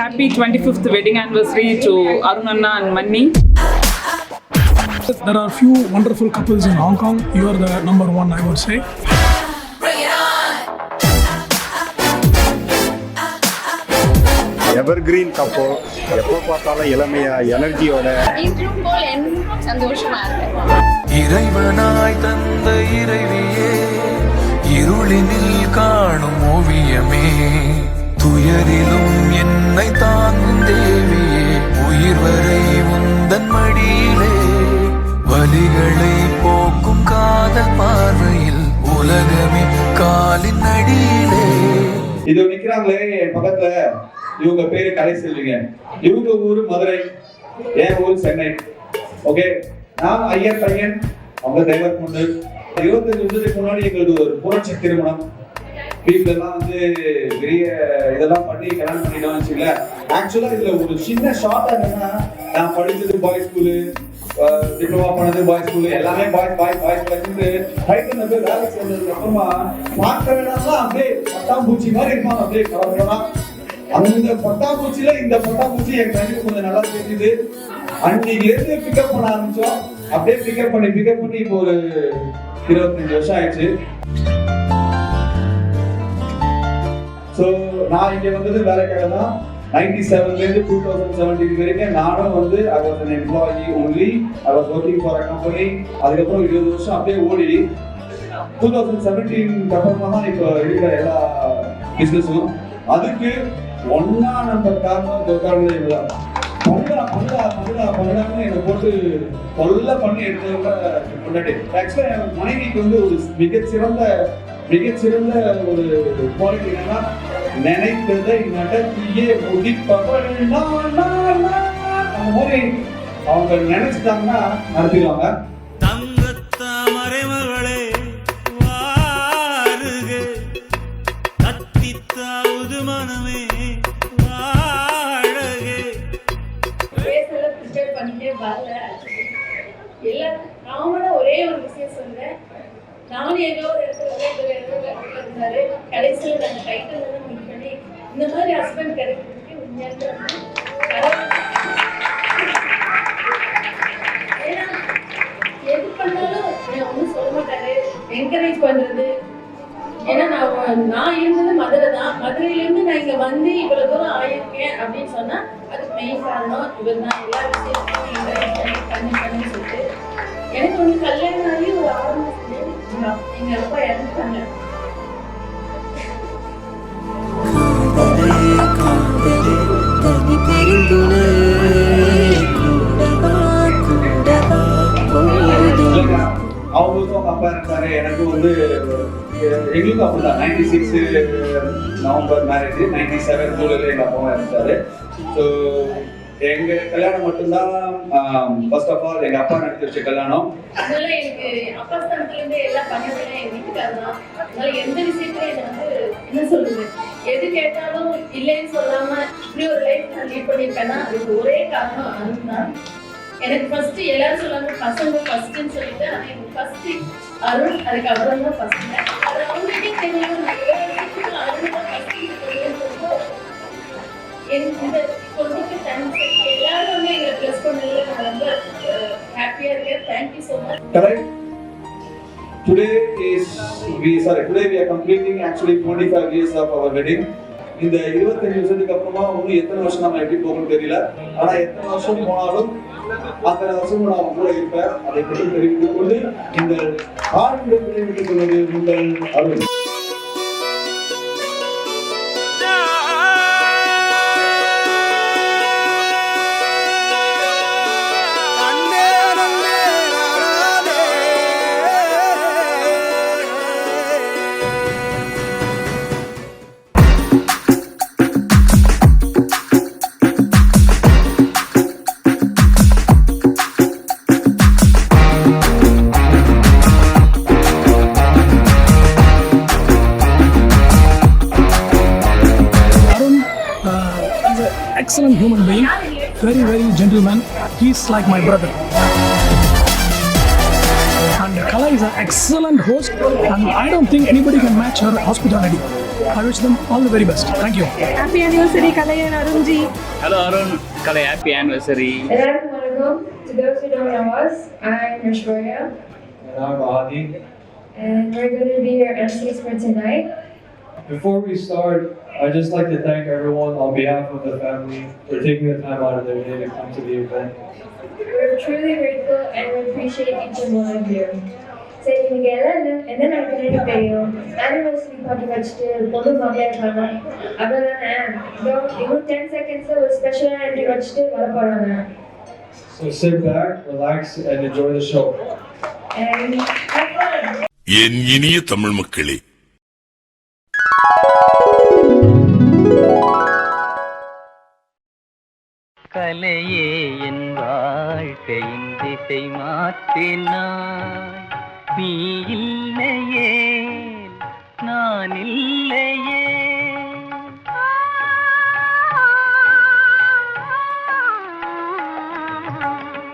happy 25th wedding anniversary to Arun Anna and Manni. There are few wonderful couples in Hong Kong. You are the number one, I would say. Evergreen கப்போ எப்போ பார்த்தாலும் இளமையா எனர்ஜியோட இன்றும் போல் என்றும் சந்தோஷமா இருக்கேன். இறைவனாய் தந்த இறைவியே, இருளினில் காணும் ஓவியமே, துயரிலும் என்னை தாங்கும் தேவியே, உயிர் வரை உந்தன் மடியிலே, வலிகளை போக்கும் காதல் பார்வையில் உலகமே காலின் அடியிலே. இது நிக்கிறாங்களே என் பக்கத்துல, இவங்க பேரு கலைசெல்விங்க. இவங்க ஊரு மதுரை, என் ஊர் சென்னை. ஓகே, நான் ஐயன் பையன், அவங்க டிரைவர் பொண்ணு. 25 வருஷத்துக்கு முன்னாடி எங்களுக்கு ஒரு புரட்சி திருமணம். வீட்டுல எல்லாம் வந்து பெரிய இதெல்லாம் பண்ணி கல்யாணம் பண்ணிட்டோம்னு வச்சுக்கல. ஆக்சுவலா இதுல ஒரு சின்ன ஷார்ட்டா என்னன்னா, நான் படிச்சது பாய்ஸ் ஸ்கூலு, டிப்ளமா பண்ணது பாய்ஸ் ஸ்கூலு, எல்லாமே பாய்ஸ் படிச்சுட்டு ஹைட்ல போய் வேலை சேர்ந்ததுக்கு அப்புறமா பார்க்க வேணாம்லாம் அப்படியே பட்டாம்பூச்சி மாதிரி இருப்பாங்க. அப்படியே கலந்துலாம் அந்த பட்டாம்பூச்சியில இந்த பட்டாம்பூச்சி என் கண்ணுக்கு கொஞ்சம் நல்லா தெரியுது. அன்னைக்கு இருந்து பிக்கப் பண்ண ஆரம்பிச்சோம். அப்படியே பிக்கப் பண்ணி இப்போ ஒரு 25 வருஷம் ஆயிடுச்சு. ஸோ நான் இங்க வந்தது வேலைக்காக தான். 97ல இருந்து 2017 வரைக்கும் நானும் வந்து I was an employee only. I was working for a company. அதுக்கப்புறம் 20 வருஷம் அப்படியே ஓடி 2017 அப்புறமா தான் இப்போ இருக்கிற எல்லா பிசினஸும். அதுக்கு ஒன்னா நம்பர் காரணம் இதுதான். பண்ணலான்னு என்னை போட்டு கொல்ல பண்ணி எடுத்தவங்க முன்னாடி. ஆக்சுவலா என் மனைவிக்கு வந்து ஒரு மிகச்சிறந்த ஒரு குவாலிட்டி என்னன்னா, நினைத்ததை நடத்தியே முடிப்பவள் அந்த மாதிரி அவங்க நினைச்சிட்டாங்கன்னா நடத்திடுவாங்க. தங்கத்தாமரை மகளே வாருக, கத்தித்தாவது மனமே வாழகே. பேசல ப்ரிப்பேர் பண்ணிட்டே வரல. எல்லாம் காமனா ஒரே ஒரு விஷயம் சொல்றேன். நானும் ஏதோ ஒரு இடத்துல இருந்தாரு. கடைசியில் நாங்கள் டைட்டில் தான் மீட் பண்ணி இந்த மாதிரி ஹஸ்பண்ட் கிடைக்கிறதுக்கு உண்மையாக ஏன்னா எது பண்ணாலும் ஒன்றும் சொல்ல மாட்டாரு, என்கரேஜ் பண்றது. ஏன்னா நான் இருந்தது மதுரை தான். மதுரையிலேருந்து நான் இங்கே வந்து இவ்வளோ தூரம் ஆயிருக்கேன் அப்படின்னு சொன்னா அதுக்கு மெயின் காரணம் இவர் தான். எல்லா விஷயத்தையும் என்கரேஜ் பண்ணி சொல்லிட்டு எனக்கு வந்து கல்யாணம் ஆகி ஒரு 6 மாசத்துலேயே எங்க அப்பா இறந்துட்டாங்க. அவங்களுக்கும் அப்பா இருந்தாரு, எனக்கு வந்து எங்களுக்கும் அப்படிதான். 96 நவம்பர் மேரேஜ், 97 ஜூலைல எங்க அப்பாவும் இருந்தாரு. ஸோ எங்க கல்யாணம் மட்டும்தான் ஃபர்ஸ்ட் ஆஃப் ஆல் எங்க அப்பா நடத்தி வச்ச கல்யாணம். அதனால எனக்கு அப்பா ஸ்தானத்துல இருந்து எல்லாம் பண்ணதுல எங்க வீட்டுக்காரர் தான். அதனால எந்த விஷயத்துல என்ன வந்து என்ன சொல்றது, எது கேட்டாலும் இல்லைன்னு சொல்லாம இப்படி ஒரு லைஃப் நான் லீட் பண்ணியிருக்கேன்னா அதுக்கு ஒரே காரணம் அருண் தான். எனக்கு ஃபர்ஸ்ட் எல்லாரும் சொல்லாங்க பசங்க ஃபர்ஸ்ட்ன்னு சொல்லிட்டு, ஆனா எனக்கு ஃபர்ஸ்ட் அருண், அதுக்கு அப்புறம் தான் ஃபர்ஸ்ட். அது அவங்களுக்கே தெரியும். அருண் தான் ஃபர்ஸ்ட் இந்த பொண்ணுக்கு தேங்க்ஸ். எல்லாரும் வந்து எங்களை ப்ளஸ் பண்ணல. நான் ரொம்ப ஹாப்பியா இருக்கேன். Thank you so much. Correct. Today we are completing actually 25 years of our wedding. இந்த 25 வருஷத்துக்கு அப்புறமா இன்னும் எத்தனை வருஷம் நம்ம எப்படி போகணும்னு தெரியல. ஆனா எத்தனை வருஷம் போனாலும் அத்தனை வருஷம் நான் கூட இருப்பேன். அதை பற்றி தெரிவித்துக் கொண்டு இந்த ஆண்டு விடைபெற்றுக் கொள்வது உங்கள் அருள். Excellent human being, very gentleman. He's like my brother. And Kala is an excellent host, and I don't think anybody can match her hospitality. I wish them all the very best. Thank you. Happy anniversary Kalaiyan Arunji. Hello Arun, Kalai happy anniversary. எல்லாருக்கும் வணக்கம். To those who don't know us, I'm Ashwarya. And I'm Adi. And we're going to be your MCs for tonight. Before we start, I'd just like to thank everyone on behalf of the family for taking the time out of their day to come to the event. We're truly grateful and we appreciate each and one of you. சரி, நீங்க எல்லாம் என்ன நினைக்கிறீங்க தெரியும். Anniversary party வச்சுட்டு பொண்ணு மாப்பிள்ளையா இருக்காங்க அவ்வளோதானே. இன்னும் 10 செகண்ட்ஸ் ஒரு ஸ்பெஷலான என்ட்ரி வச்சுட்டு வர போறாங்க. So sit back, relax, and enjoy the show. And have fun. என் இனிய தமிழ் மக்களே, கலையே என் வாழ்க்கையின் திசை மாற்றினாய். நீ இல்லையே நான் இல்லையே.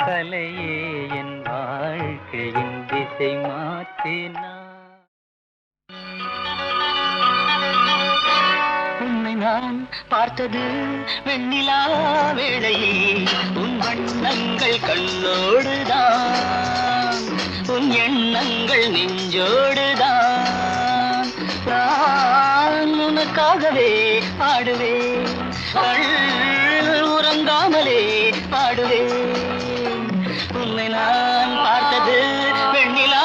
கலையே என் வாழ்க்கையின் திசை மாற்றினாய். உன்னை நான் பார்த்தது வெண்ணிலா வேளையில் உன் வண்ணங்கள் கண்ணோடுதான், உன் எண்ணங்கள் நெஞ்சோடுதான். நான் உனக்காகவே பாடுவேன், உறங்காமலே பாடுவேன். உன்னை நான் பார்த்தது வெண்ணிலா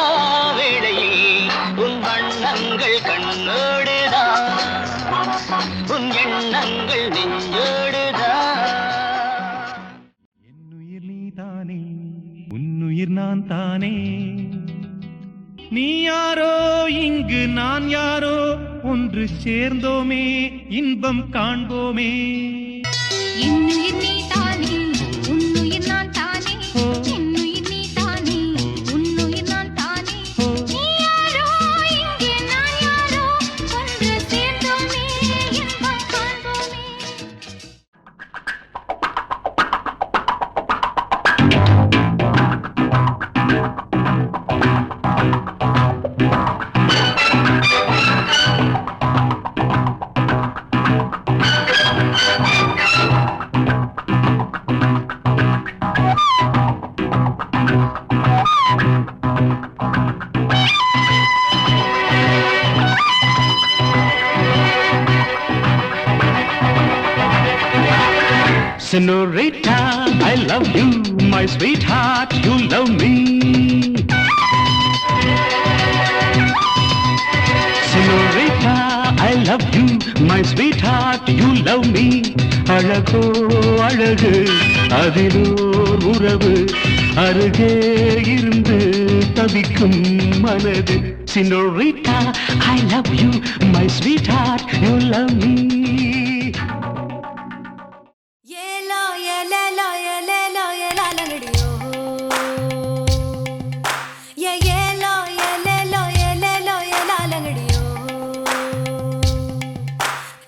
வேளையில் உன் வண்ணங்கள் கண்ணோடுதான், உன் எண்ணங்கள் நெஞ்சோடுதான். என்னுயிர் நீதானே, உன்னுயிர் நான் தானே. நீ யாரோ இங்கு நான் யாரோ, ஒன்று சேர்ந்தோமே இன்பம் காண்போமே. இன்னுயிர் நீ தானே, உன்னுயிர் நான் தானே. இன்னுயிர் நீ தானே, உன்னுயிர் நான் தானே. நீ யாரோ இங்கே நான் யாரோ, ஒன்று சேர்ந்தோமே இன்பம் காண்போமே. Senorita, I love you, my sweetheart, you love me. Senorita, I love you, my sweetheart, you love me. அழகோ அழகு, அதிலோர் உறவு, அருகே இருந்து தவிக்கும் மனது. Senorita, I love you, my sweetheart, you love me. ஏலோ ஏலேலோ ஏலேலோ ஏலாலங்கடியோ. ஏலோ ஏலேலோ ஏலேலோ ஏலாலங்கடியோ.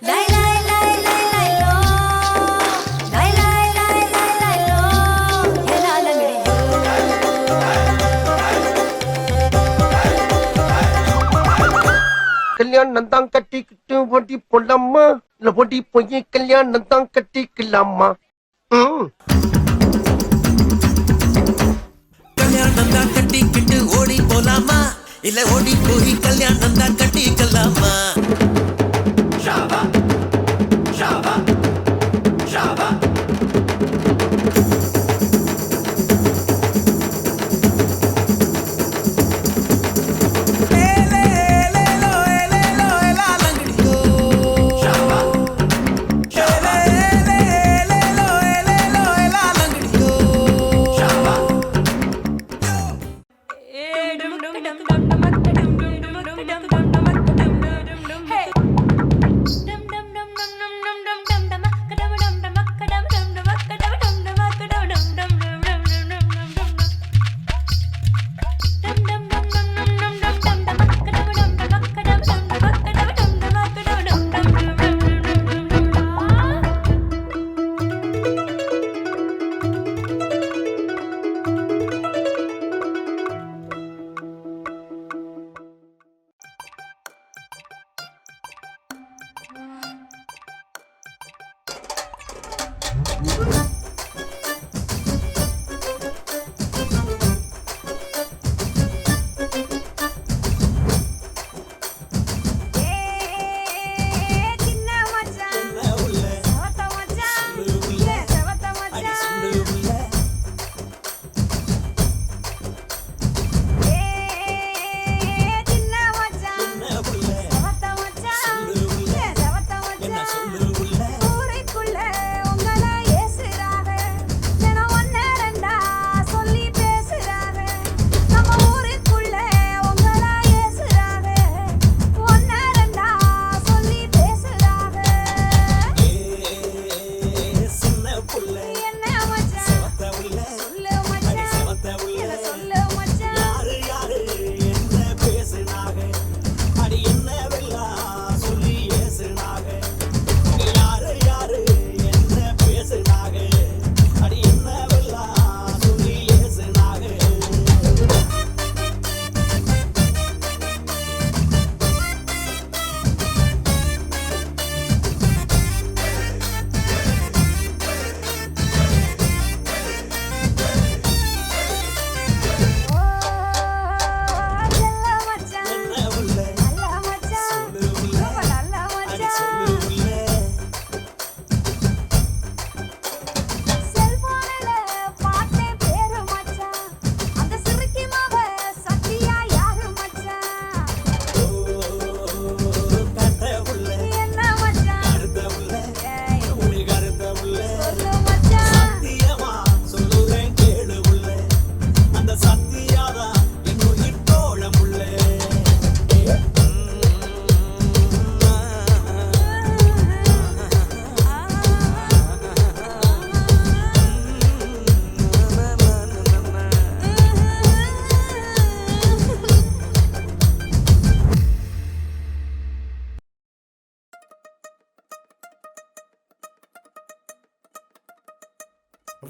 லை லை லை லை லைலோ. லை லை லை லை லைலோ. ஏலாலங்கடியோ. கல்யாணம் தான் கட்டிக்கிட்டு ஓட்டி போடலாமா, இல்ல ஓட்டி போய் கல்யாணம் தான் கட்டிக்கலாமா? கல்யாணம் தான் கட்டிக்கிட்டு ஓடி போலாமா, இல்ல ஓடி போய் கல்யாணம் தான் கட்டிக்கலாமா? ஷாபா ஷாபா ஷாபா.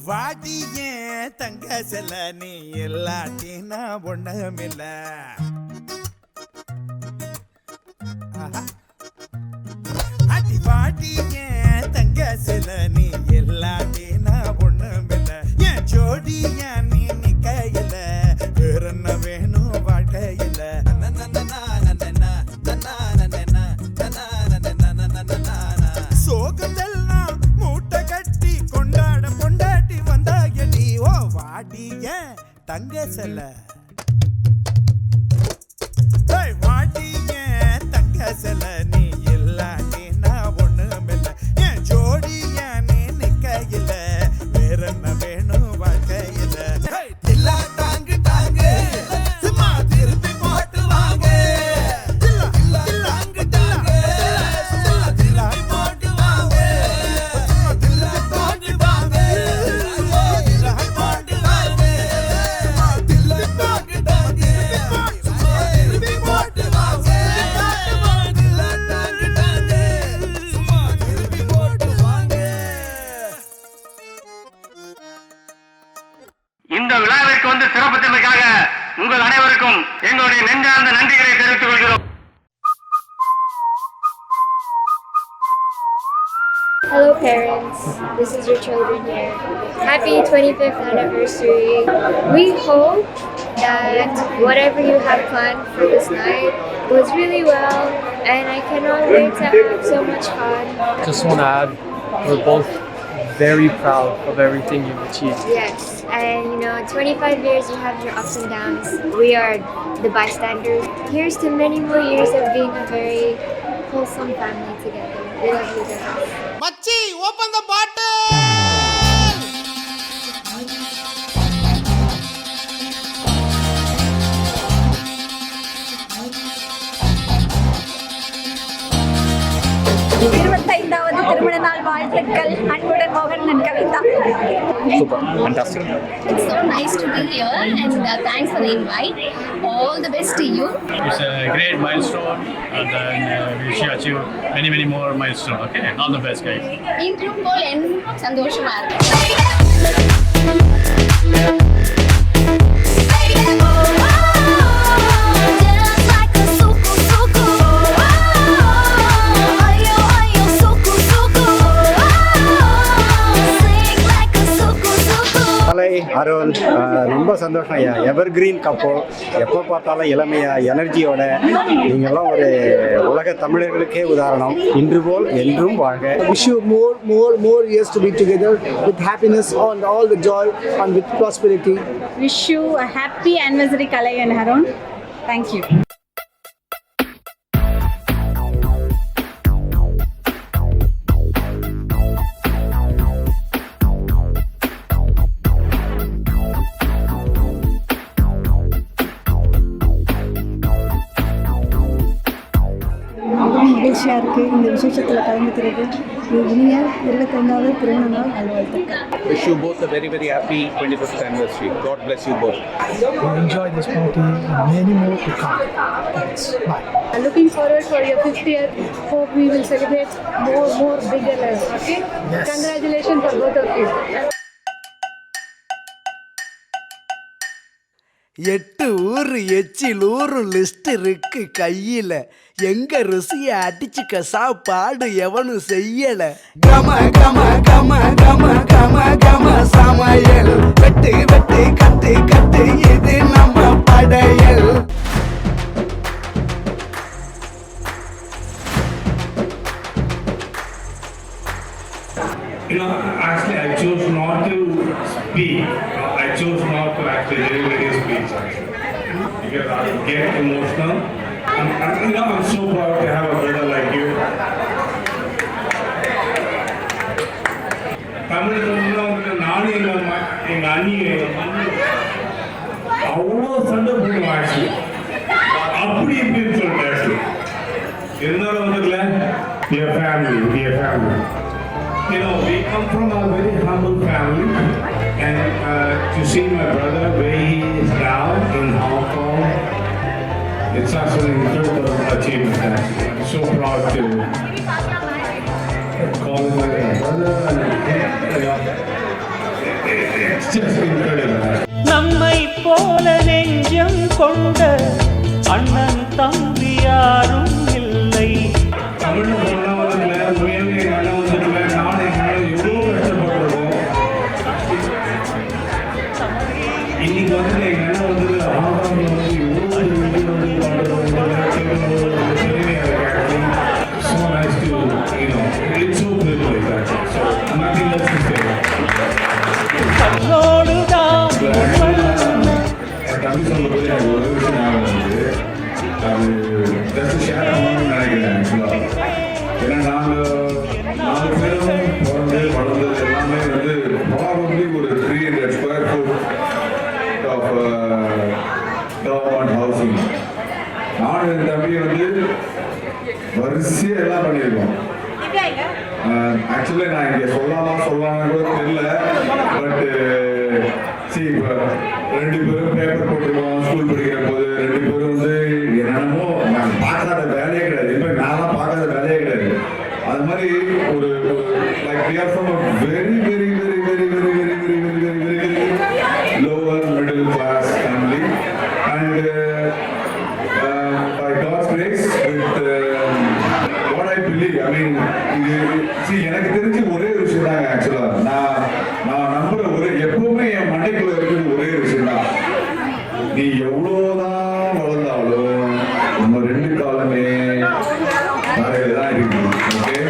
வாடிய தங்க செல்ல நீ எல்லாட்டினா ஒண்ணுமில்ல அடி வாடிய தங்க செல்ல நீ எல்லாட்டினா ஒண்ணுமில்ல என் ஜோடிய நீ நிக்கையில வேற என்ன வேணும் வாழ்க்கையில சோகத்தெல்லாம் மூட்டை கட்டி கொண்டாட கொண்டாட்டி வந்தாயடி ஓ வாடிய தங்க செல்ல வாடிய தங்க செல்ல நீ இல்லாட்டி நான் ஒண்ணுமில்ல என் ஜோடிய நீ நிக்கையில வேற என்ன வேணும் வாழ்க்கையில தில்லா தாங்கு தாங்கு சும்மா திருப்பி போட்டு வாங்க இந்த விழாவிற்கு வந்து சிறப்பித்தமைக்காக உங்கள் அனைவருக்கும் எங்களுடைய நெஞ்சார்ந்த நன்றிகளை தெரிவித்துக் கொள்கிறோம். Hello parents, this is your children here. Happy 25th anniversary. We hope that whatever you have planned for this night goes really well, and I cannot wait to have so much fun. Just want to add, we're both very proud of everything you've achieved. Yes, and 25 years you have your ups and downs. We are the bystanders. Here's to many more years of being a very wholesome family together. We love you guys. மச்சி open தி பாட்டில் திருமண நாள் வாழ்த்துக்கள். அன்புடன் மோகன் and Kavitha. Super, fantastic. It's so nice to be here and thanks for the invite. All the best to you. It's a great milestone and then we wish you achieve many more milestones. Okay, all the best guys. இன்றும் போல் என்றும் சந்தோஷமா இருக்கு. Say Arun ரொம்ப சந்தோஷம் ஐயா. எவர் green கப்போ, எப்போ பார்த்தாலும் இளமையாக எனர்ஜியோட நீங்கள்லாம் ஒரு உலக தமிழர்களுக்கே உதாரணம். இன்று போல் என்றும் வாழ்க. Wish you more years to be together with happiness and all the joy and with prosperity. Wish you a happy anniversary, Kalai and Harun. Thank you. மகிழ்ச்சியாக இருக்குது இந்த விசேஷத்தில் கலந்துக்கிறது. இனிய 25வது திருமண நாள் நல்வாழ்த்துக்கள். Wish you both a very happy 25th anniversary. God bless you both. Enjoy this party and many more to come. Thanks. Bye. Looking forward for your 5th year. Hope we will celebrate more bigger level. Okay? Yes. Congratulations for both of you. 8 ஊர் எச்சிலூர் list இருக்கு கையில, எங்க ருசிய அடிச்சுக்க சாப்பாடு எவனும் செய்யல. கம கம கம கம கம கம சமையல், வெட்டு வெட்டு கட்டு கட்டு இது நம்ம படையல். You know, actually, I chose not to speak. I chose not to actually deliver a speech, actually, because I get emotional. I'm so proud to have a brother like you. Tamil நானும் எங்க அண்ணியை அவ்வளோ சண்டை போடுவோம். ஆக்சுவலி அப்படி இப்படின்னு சொல்லிட்டு actually இருந்தாலும் வந்துக்கல. Dear family. You know, we come from a very humble family, and to see my brother where he is now in Hong Kong, it's such an incredible achievement. Actually, I'm so proud to call him my brother, and you know, it's just incredible. நம்மை போல நெஞ்சம் கொண்ட அண்ணன் தம்பி யாரும் இல்லை. தமிழ் சொன்னவர்கள உயர்ந்த நல்லவர்கள நாடு எவ்வளோ கஷ்டப்பட்டிருக்கோம். இன்னைக்கு வந்து எங்க அண்ணன் வந்து ஆகாமில் வந்து எவ்வளோ so nice to, you know, it's so privileged actually. So nothing else to say. தம்பி சொல்லும்போது எனக்கு ஒரு விஷயம் ஞாபகம் வந்து அது ஜஸ்ட் ஷேர் பண்ணணும்னு நினைக்கிறேன். ஆக்சுவலாக ஏன்னா நாங்கள் 4 பேரும் பிறந்து வளர்ந்தது எல்லாமே வந்து ப்ராபப்ளி ஒரு 300 square foot of government housing. நானும் என் தம்பி வந்து வரிசையாக எல்லாம் பண்ணியிருக்கோம். ஆக்சுவலி நான் இங்கே சொல்லாமல் கூட தெரியல. பட் இப்போ 2 பேரும் பேப்பர் போட்டிருக்கோம். ஸ்கூல் படிக்கிற போது 2 பேரும் வந்து என்னென்னமோ நாங்கள் பார்க்காத வேலையே கிடையாது. இப்போ நான்லாம் பார்க்காத வேலையே கிடையாது. அது மாதிரி ஒரு like we are from a very lower middle class family, and by God's grace, with what I believe, I mean, எனக்கு தெரிஞ்ச ஒரே விஷயம் தாங்க. ஆக்சுவலாக நான் நம்புற எப்பவுமே என் மண்டைக்குள்ள இருக்கிறது ஒரே விஷயம் தான். நீ எவ்வளோதான் வளர்ந்தாலும் நம்ம 2 காலமே தரையில தான் இருக்கு. Okay,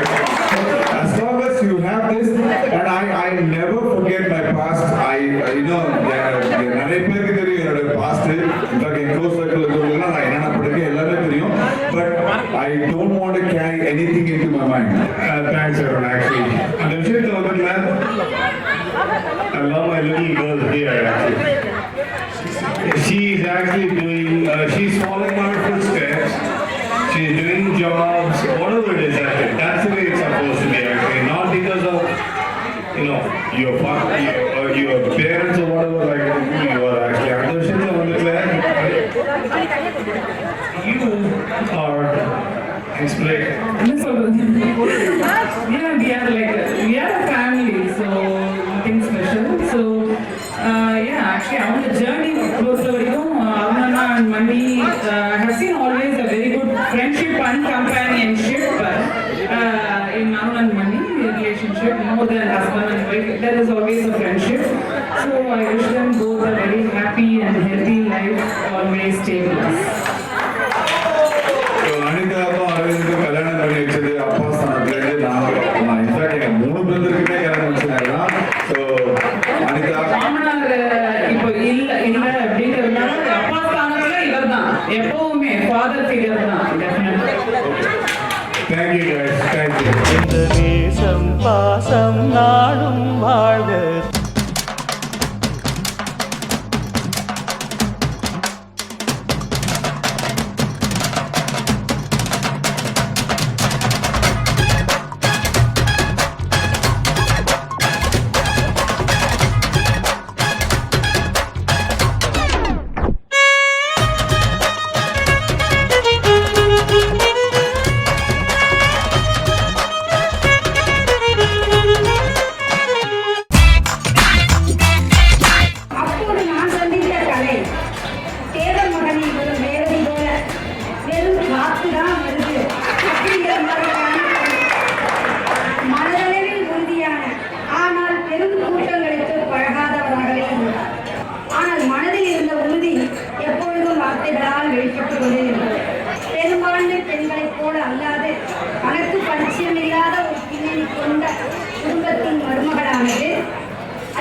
as long as you have this, and I never forget my past. You know, நிறைய பேருக்கு தெரியும் என்னோட பாஸ்ட். இன்ஃபேக்ட் என் க்ளோஸ் சர்க்கிள் இருக்கிறவங்கன்னா நான் என்னென்ன படிக்க எல்லாமே தெரியும். But I don't want to carry anything into my mind. Thanks everyone. Actually, அந்த விஷயத்தை வந்து I love my little girl here. Actually, she's actually doing. She's following my footsteps. She's doing jobs, whatever it is. Actually, that's the way it's supposed to be. Actually, not because of, you know, your parents or whatever. Like you are actually. அந்த விஷயத்தை வந்து you are inspiration. We are a family, so nothing special. So actually on the journey close to Arunanna and Mani, I have seen always a very good friendship and companionship in Arun and Mani relationship, more than husband and wife. There is always a friendship. So I wish them thank you guys, thank you. இந்த நேசம் பாசம் நாடும் வாழ்க. அப்போது நான் சந்தித்த கலை தேவர் மகனில் வரும் வேலை போல வெறும் காத்துதான் வருது அப்படிங்கிற மாதிரி மனதளவில் உறுதியான ஆனால் பெரும் கூட்டங்களுக்கு பழகாதவராகவே இருந்தார். ஆனால் மனதில் இருந்த உறுதி எப்பொழுதும் வார்த்தைகளால் வெளிப்பட்டுக் கொண்டே இருந்தது. பெரும்பான்மை பெண்களைப் போல அல்லாது தனக்கு பரிச்சயமில்லாத ஒரு பின்னணி கொண்ட குடும்பத்தின் மருமகளானது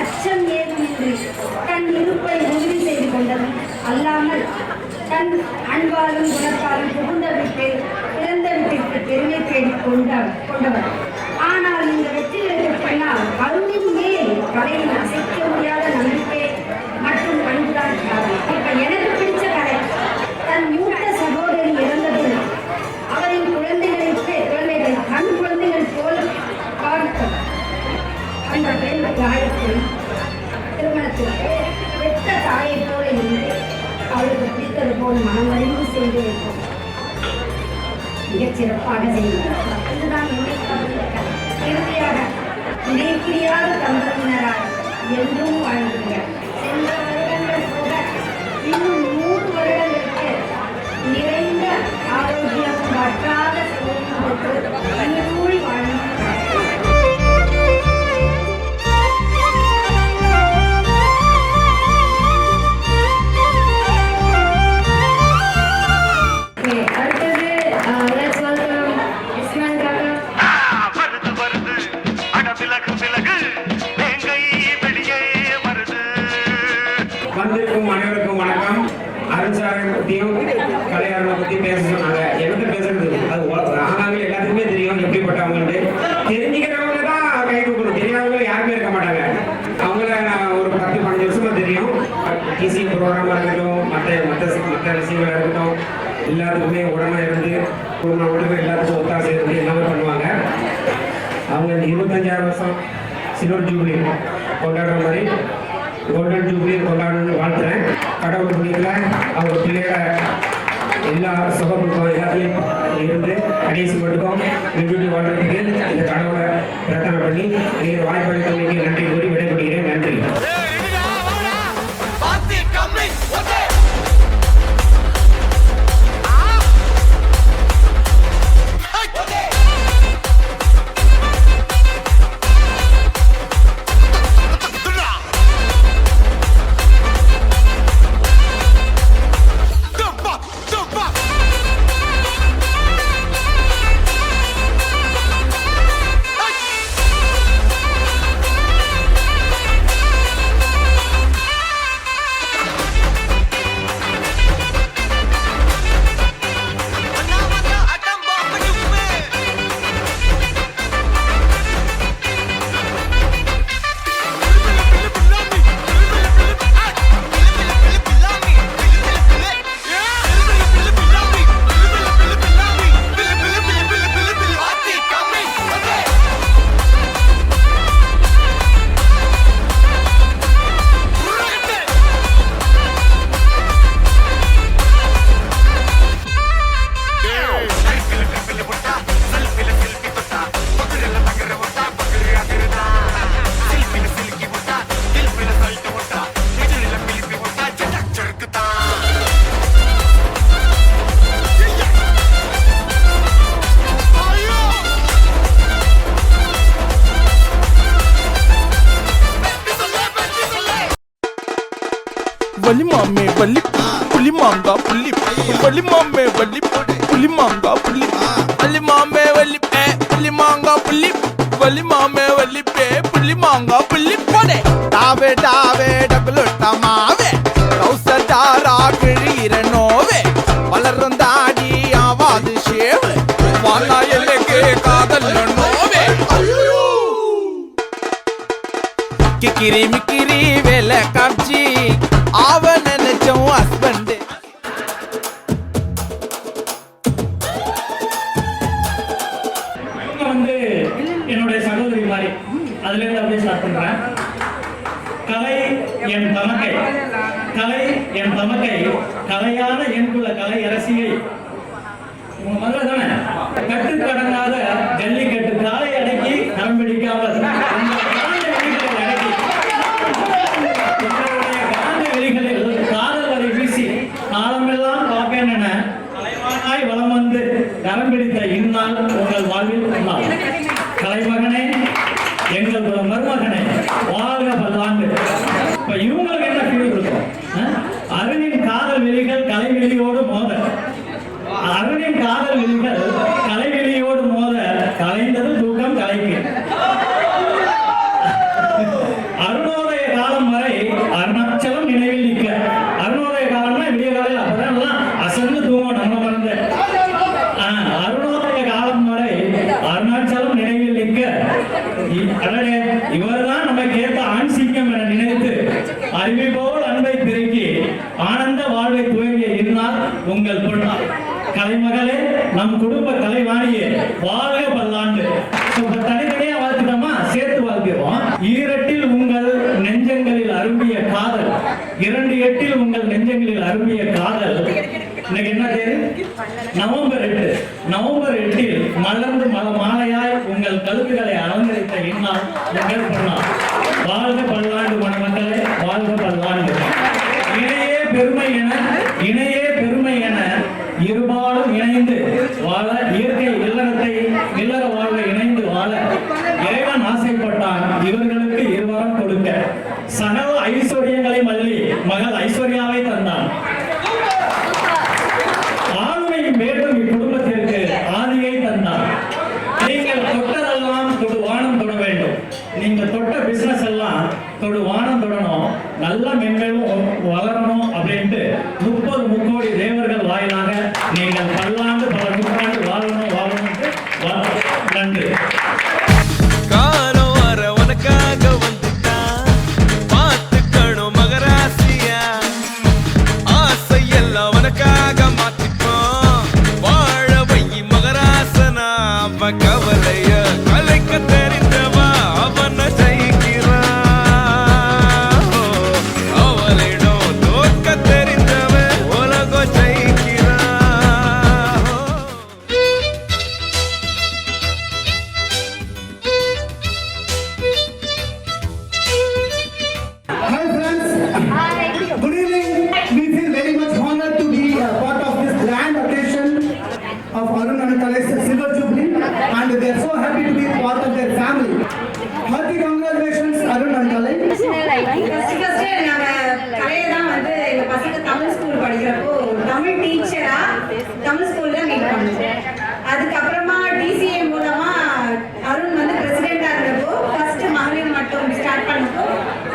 அச்சம் ஏதுமின்றி தன் இருப்பை உறுதி செய்து கொண்டதும் அல்லாமல் தன் அன்பாலும் குணத்தாலும் புகுந்த வீட்டில் பிறந்த வீட்டிற்கு பெருமை தேடி கொண்டவர். ஆனால் இந்த வெற்றிகளுக்கு பின்னால் கருவின் மேல் கலையில் அசைக்க முடியாத நம்பிக்கை மற்றும் அன்புதான் காரணம். இப்ப எனக்கு பிடிச்ச கலை தன் மூத்த சகோதரி இறந்தது அவரின் குழந்தைகளை தன் குழந்தைகள் போல் பார்க்கும் அந்த பெண் காயத்தை திருமணத்திற்கு பெற்ற தாயை போல இருந்து அவளுக்கு பிடித்தது போல் மனமறிந்து செய்து வைக்கும். மிகச் சிறப்பாக செய்தார். இதுதான் இறுதியாக இணைப்பிரியாத தம்பதியினரால் என்றும் வாழ்கிறார். சென்ற வருடங்கள் போக இன்னும் 100 வருடங்களுக்கு நிறைந்த ஆரோக்கியம் வற்றாத செல்வம் கூடி வாழும். வந்திருக்கும் அனைவருக்கும் வணக்கம். அருண்சாரை பற்றியும் கலையாரனை பற்றி பேச சொன்னாங்க. எனக்கு பேசுறது அது ஆனாலும் எல்லாத்துக்குமே தெரியும் எப்படிப்பட்டவங்கன்ட்டு. தெரிஞ்சுக்கிறவங்க தான் கை கொடுக்கணும், தெரியாதவங்க யாருமே இருக்க மாட்டாங்க. அவங்கள நான் ஒரு 10-15 வருஷமா தெரியும். டிசி ப்ரோக்ராமாக இருக்கட்டும், மற்ற விஷயங்களாக இருக்கட்டும், எல்லாத்துக்குமே உடனே இருந்து உடனே எல்லாத்துக்கும் ஒத்தாசை இருந்து எல்லாமே பண்ணுவாங்க. அவங்க 25ஆவது வருஷம் சில்வர் ஜூப்ளி கொண்டாடுற மாதிரி கோல்டன் ஜூப்ளி கொண்டாடணும்னு வாழ்த்துறேன். கடவுள் புண்ணியத்தில் அவங்க பிள்ளையோட எல்லா சுகமுக்கும் எல்லாத்தையும் இருந்து கடைசி மட்டுக்கும் நிறுத்தி வாழ்றதுக்கு இந்த கடவுளை பிரார்த்தனை பண்ணி நீங்கள் வாய்ப்பளித்தவங்களுக்கு நன்றி கூறி விடைபெறுகிறேன். நன்றி. வலி மாமே வலி புலி மாங்கா புள்ளி வலி மாமே வலி புலி மாங்கா புள்ளி வலி மாமே வலி புலி மாங்கா புள்ளி வலி மாமே வலி புலி மாங்கா புள்ளி போடே டாவே டாவே டபுளுட்ட மாவே கௌசடாரா கிழீர நோவே வளர்ந்தாடி ஆவாது ஷேவ் வாலா எல்லே காதல் நோவே கிக்கிரி மிக்கிரி வேலை காமிச்சி அவன் நினைச்சோம் ஹஸ்பண்ட். வந்து என்னுடைய சகோதரி மாதிரி அதுல இருந்து அப்படியே ஸ்டார்ட் பண்றேன். கலை என் தமக்கை, கலை என் தமக்கை, கலையான என்குல கலை அரசியை. உங்க மதுரை தானே? கட்டுக்கடங்காத ஜல்லிக்கட்டு காலை அடக்கி நம்பிடிக்காமல் காதல் வரை வீசி நாளமெல்லாம் பார்ப்பேன் என கலைவானாய் வலம் வந்து கரம் பிடித்த இந்நாள் உங்கள் வாழ்வில் நாள். கலைமகனே, எங்கள் மருமகனே, வாழ்க பல்லாண்டு. இப்ப இவங்களுக்கு என்ன ஃபீல் இருக்கும்? அருணின் காதல் வெளிகள் கலைவெளியோடு மோத, அருணின் காதல் வெளிகள் கலைவெளியோடு மோத கலைந்தது தூக்கம் கலைக்கு. அருணோதய காலம் வரை அருணாச்சலம் நினைவில் நிற்க. அருணோதய காலம்னா விடிய காலையில் அப்பதான் எல்லாம் அசந்து தூங்கும் நம்ம மறந்து. அருணோதய காலம் வரை அருணாச்சலம் நினைவில் நிற்க. இவர்தான் நம்ம கேட்ட ஆண் சிங்கம் என நினைத்து அறிவை போல் அன்பை பெருக்கி ஆனந்த வாழ்வை துவங்கிய இந்நாள் உங்கள் பொன்னாள். கலைமகளே, நம் குடும்ப கலைவாணியே, வாழ்க பல்லாண்டு. தனித்தனியா வாழ்த்துட்டோமா, சேர்த்து வாழ்த்துவோம். ஈரட்டில் உங்கள் நெஞ்சங்களில் அரும்பிய காதல், 2 எட்டில் உங்கள் நெஞ்சங்களில் அரும்பிய காதல். இன்னைக்கு என்ன தேதி? நவம்பர் 8. நவம்பர் 8 மலர்ந்து மாலையாய் உங்கள் கழுத்துக்களை அலங்கரித்த இந்நாள் உங்கள் பொன்னாள். வாழ்க பல்லாண்டு மணமக்களே, வாழ்க பல்லாண்டு. இணையே பெருமை என, இணையே பெருமை என இருபாலும் இணைந்து வாழ, இயற்கை இல்லற வாழ்வை இணைந்து வாழ இறைவன் ஆசைப்பட்டான் இவர்களுக்கு இருவரம் கொடுக்க. சகல ஐஸ்வர்யங்களை மல்லி மகள் ஐஸ்வர்யாவை தந்தான். ஆளுமை வேண்டும் இக்குடும்பத்திற்கு ஆதியை தந்தான். நீங்கள் தொட்டதெல்லாம் தொடு வானம் தொட வேண்டும். நீங்க தொட்ட பிசினஸ் எல்லாம் தொடு வானம் தொடணும், நல்லா மென்மேலும் வளரணும் அப்படின்ட்டு 30 முக்கோடி தேவர்கள் வாயிலாக நீங்கள் பல்லாண்டு பல நூற்றாண்டு வாழணும் நன்றி. காலம் வர உனக்காக வந்துட்டான், பார்த்துக்கணும் மகராசியா, ஆசை எல்லாம் உனக்காக மாத்திப்போம், வாழ வை மகராசனா. அவ கவலைய கலைக்க தெரிந்தவா, அவனை ஜெயிக்கிறான். அவளிடம் தோற்க தெரிந்தவன் உலகம் ஜெயிக்கிறான். Hi friends. Good evening. We feel very much honored to be a part of this grand occasion of Arun and Kalai's Silver Jubilee, and they are so happy to be part of their family. Hearty congratulations, Arun and Kalai. First நாங்க கலையை தான் வந்து எங்க பசங்க Tamil school படிக்கிறப்போ தமிழ் டீச்சரா தமிழ் ஸ்கூல்ல meet பண்ணோம். அதுக்கப்புறமா டிசிஏ மூலமா அருண் வந்து பிரசிடென்டா இருந்தப்போ ஃபர்ஸ்ட் மகளிர் மட்டும் ஸ்டார்ட் பண்ணப்போ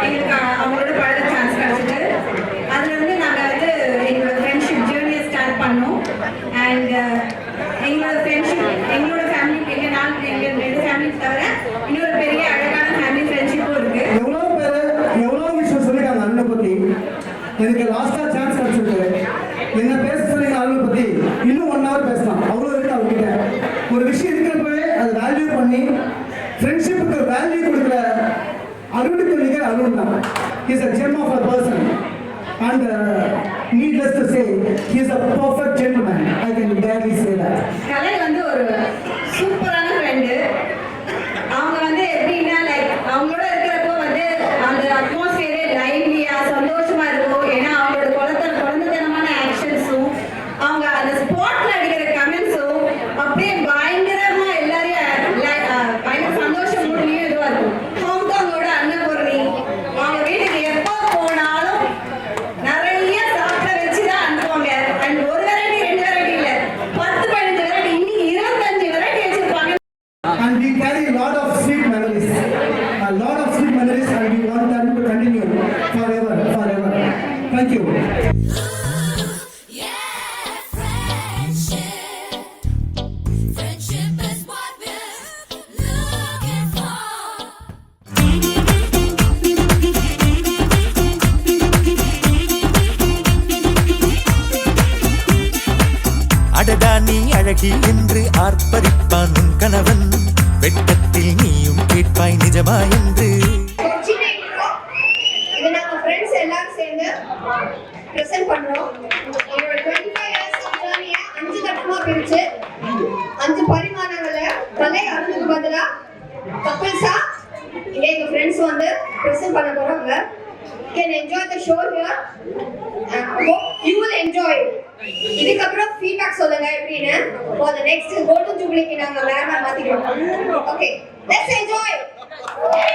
எங்களுக்கு அவங்களோட பழக சான்ஸ் கிடைச்சது. அதுல இருந்து நாங்க வந்து எங்களோட ஃப்ரெண்ட்ஷிப் ஜேர்னியை ஸ்டார்ட் பண்ணோம். அண்ட் எங்களோட ஃப்ரெண்ட்ஷிப், எங்களோட ஃபேமிலி, எங்க 2 ஃபேமிலி தவிர இன்னொரு பெரிய அழகான ஃபேமிலி ஃப்ரெண்ட்ஷிப்பும் இருக்கு. எவ்வளோ விஷயம் சொல்லிட்டாங்க அருணை பத்தி. எனக்கு லாஸ்டா சான்ஸ் கிடைச்சிருக்கு. என்ன பேச சொன்னீங்க அருணை பத்தி, இன்னும் 1 hour பேசலாம். அவ்வளோ இருக்கு அவர்கிட்ட. ஒரு விஷயம் இருக்கிறப்பவே அதை வேல்யூ பண்ணி ஃப்ரெண்ட்ஷிப்புக்கு வேல்யூ கொடுக்குற அருணுக்கு நிகர் அருண் தான். He is a gem of a person, and needless to say, he is a perfect gentleman. I can barely say that. கலை வந்து ஒரு சூப்பரான ஃப்ரெண்டு. அவங்க வந்து எப்படின்னா லைக் அவங்களோட இருக்கிறப்போ வந்து அந்த அட்மாஸ்பியரே லைவ்லியா சந்தோஷமா இருக்கும். ஏன்னா அவங்களோட குழந்தைத்தனமான ஆக்ஷன்ஸும் அவங்க அந்த ஸ்பாட்ல அடிக்கிற கமெண்ட்ஸும் அப்படியே பயங்கரமா எல்லாரையும் பயங்கர சந்தோஷம் மூடலையும் இதுவா இருக்கும். ஹாங்காங்கோட அன்னபூர்ணி அவங்க வீட்டுக்கு எப்போ போனாலும் நிறைய சாப்பிட வச்சுதான் அனுப்புவாங்க. அண்ட் ஒரு வெரைட்டி 2 வெரைட்டி இல்ல, 10-15 வெரைட்டி, இன்னைக்கு 25 வெரைட்டி வச்சிருப்பாங்க. And we carry a lot of sweet memories, and we want them to continue forever. Thank you. Yeah, friendship. Friendship is what we வாழ்க்கை என்று ஆர்ப்பரிப்பான் உன் கணவன் வெட்டத்தில் நீயும் கேட்பாய் நிஜமா என்று இது நாங்க ஃப்ரெண்ட்ஸ் எல்லாரும் சேர்ந்து பிரசன்ட் பண்றோம். என்னோட 25 years ஜர்னியை 5 கட்டமா பிரிச்சு 5 பரிமாணங்கள கலை அருணுக்கு பதிலா கப்பிள்ஸா இங்க எங்க ஃப்ரெண்ட்ஸ் வந்து பிரசன்ட் பண்ண போறாங்க. You can enjoy the show here. Hope you will enjoy it. இதுக்கப்புறம் ஃபீட்பேக் சொல்லுங்க எப்படின்னு. For the next golden jubilee நாங்க வேற மாத்திக்கிறோம். Okay, let's enjoy. Yay!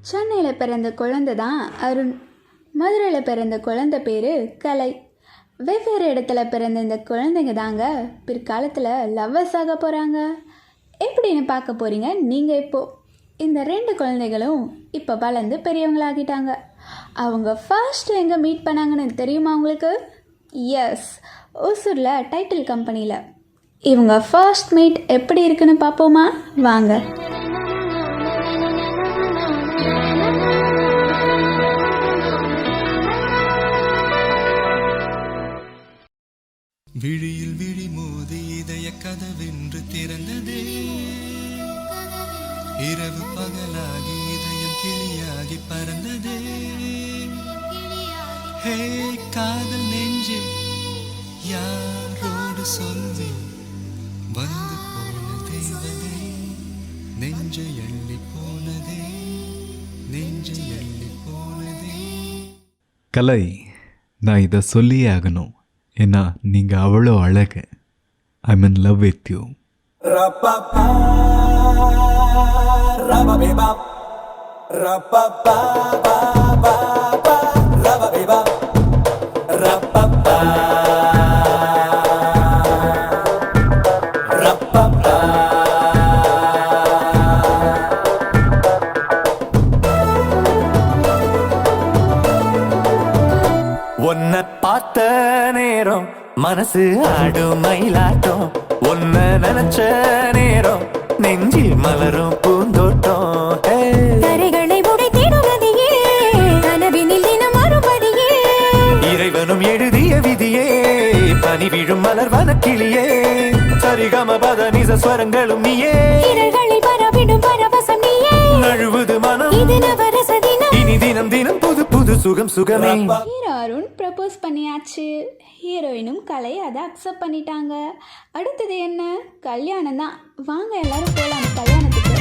சென்னையில் பிறந்த குழந்தை தான் அருண். மதுரையில் பிறந்த குழந்தை பேர் கலை. வெவ்வேறு இடத்துல பிறந்த இந்த குழந்தைங்க தாங்க பிற்காலத்தில் லவ்வர்ஸ் ஆக போகிறாங்க. எப்படின்னு பார்க்க போகிறீங்க நீங்கள். இப்போது இந்த 2 குழந்தைகளும் இப்போ வளர்ந்து பெரியவங்களாகிட்டாங்க. அவங்க ஃபர்ஸ்ட் எங்கே மீட் பண்ணாங்கன்னு தெரியுமா உங்களுக்கு? எஸ், ஓசூரில் டைட்டில் கம்பெனியில். இவங்க ஃபர்ஸ்ட் மீட் எப்படி இருக்குன்னு பார்ப்போமா? வாங்க. விழியில் விழி மோதி இதய கதவென்று திறந்ததே, இரவு பகலாகி இதயம் கிளியாகி பறந்ததே. ஹே காதல் நெஞ்சே யாரோடு சொல்வே, வந்து போன தேவதே நெஞ்சை அள்ளி போனதே, நெஞ்சை அள்ளி போனதே. கலை, நான் இதை சொல்லியே ஆகணும். ஏன்னா நீங்கள் அவ்வளோ அழகு. I'm in love with you. உன்னை பார்த்த நேரம் மனசு ஆடும் மயிலாட்டம், உன்னை நினைச்ச நேரம் நெஞ்சில் மலரும் பூந்தோட்டம். கரைகளை உடைத்திடும் நதியே, கனவினில் தினம் மறுபடியே, இறைவனும் எழுதிய விதியே, பனி விழும் மலர் வனக்கிளியே, சரிகம பத நிச ஸ்வரங்களும் நீயே, இரகளில் பரவிடும் பரவசம் நீயே, நழுவுது மனம் இது நவரச தினம், இனி தினம் தினம் புது புது சுகம் சுகமே. ஹீரோ அருண் ப்ரப்போஸ் பண்ணியாச்சு. ஹீரோயினும் கலை அதை அக்செப்ட் பண்ணிட்டாங்க. அடுத்தது என்ன? கல்யாணம் தான். வாங்க எல்லாரும் போகலாம் கல்யாணத்துக்கு.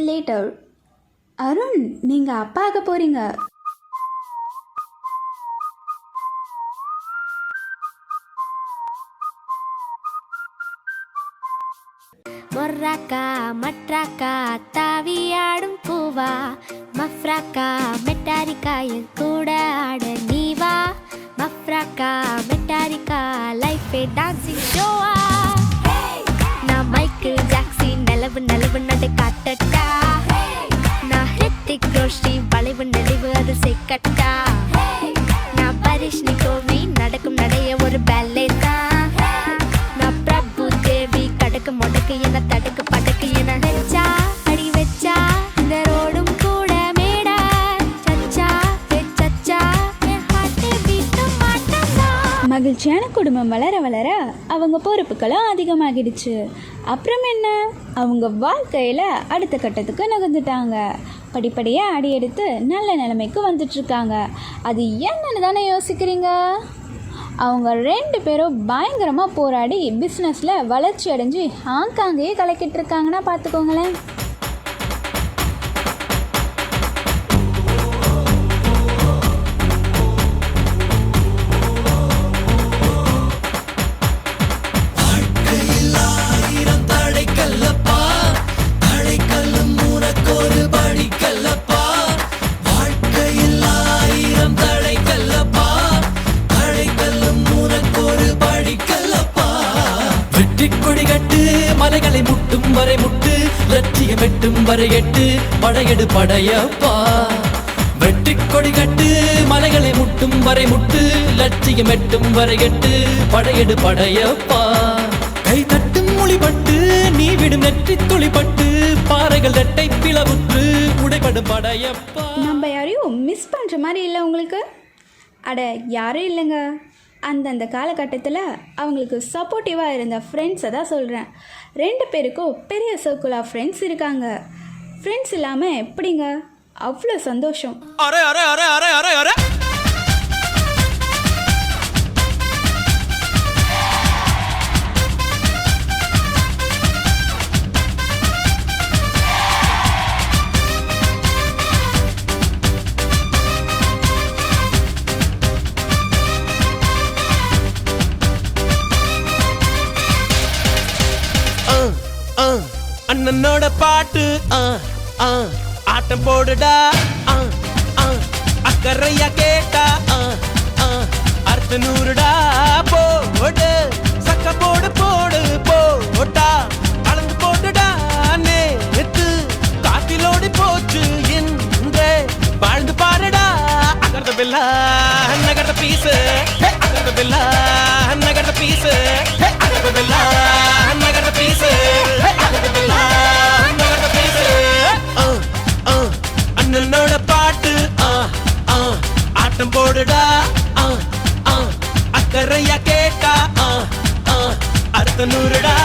Later, அருண், நீங்க அப்பா ஆக போறீங்க. மொர்ராக்கா மட்ராக்கா தாவியாடும் பூவா, மஃப்ராக்கா மெட்டாரிக்கா என் கூட ஆட நீவா, மஃப்ராக்கா மெட்டாரிக்கா லைஃபே டான்சிங் ஷோவா, நான் மைக்கேல் ஜாக்சன் நிலவு நிலவு நடு காட்டட்டா, நான் ஹிருத்திக் ரோஷன் வளைவு நெளிவு அது செக்கட்டா, நான் பரிஷ்னி கோவி நடக்கும் நடைய ஒரு பேலே தான், நான் பிரபு தேவி கடக்கு முடக்கு என தடுக்கு படக்கு என வச்சா அடி வச்சா இந்த ரோடும் கூட மே மகிழ்ச்சியான குடும்பம் வளர வளர அவங்க பொறுப்புகளும் அதிகமாகிடுச்சு. அப்புறம் என்ன, அவங்க வாழ்க்கையில் அடுத்த கட்டத்துக்கு நகர்ந்துட்டாங்க. படிப்படியாக அடி எடுத்து நல்ல நிலைமைக்கு வந்துட்டுருக்காங்க. அது என்னன்னு தானே யோசிக்கிறீங்க? அவங்க 2 பேரும் பயங்கரமாக போராடி பிஸ்னஸில் வளர்ச்சி அடைஞ்சு ஹாங்காங்கே கலக்கிட்டு இருக்காங்கன்னா பார்த்துக்கோங்களேன். மலைகளை முட்டும் வரை முட்டு, லட்சியம் எட்டும் வரை எட்டு, படையெடு படையப்பா. வெற்றி கொடி கட்டு, மலைகளை முட்டும் வரை முட்டு, லட்சியம் எட்டும் வரை எட்டு, படையெடு படையப்பா. கை தட்டும் மொழிபட்டு, நீ விடும் நெற்றி துளிப்பட்டு, பாறைகள் ரெட்டை பிளவுற்று உடைபடும் படையப்பா. நம்ம யாரையும் மிஸ் பண்ணுற மாதிரி இல்லை உங்களுக்கு? அட யாரும் இல்லைங்க. அந்தந்த காலகட்டத்தில் அவங்களுக்கு சப்போர்ட்டிவாக இருந்த ஃப்ரெண்ட்ஸை தான் சொல்கிறேன். 2 பேருக்கும் பெரிய சர்க்கிள் ஆஃப் ஃப்ரெண்ட்ஸ் இருக்காங்க. ஃப்ரெண்ட்ஸ் இல்லாமல் எப்படிங்க? அவ்வளோ சந்தோஷம். Array array array array array array அண்ணனோட பாட்டு ஆட்டம் போடுடா, அக்கறையா கேட்டா அர்த்த நூறுடா. போடு சக்க போடு போடு போட்டா அளந்து போட்டுடா. நேத்து காத்திலோடி போச்சு இன்றே வாழ்ந்து பாருடா. அகர்த பில்லா நகர்த பீசு, அகர்த பில்லா நகர்த பீசு, அகர்த பில்லா நகர்த பீசு, அகர்த பில்லா நகர்த பீசு. அண்ணனோட பாட்டு ஆட்டம் போடுடா, அக்கறையா கேட்டா அர்த்த நூறுடா.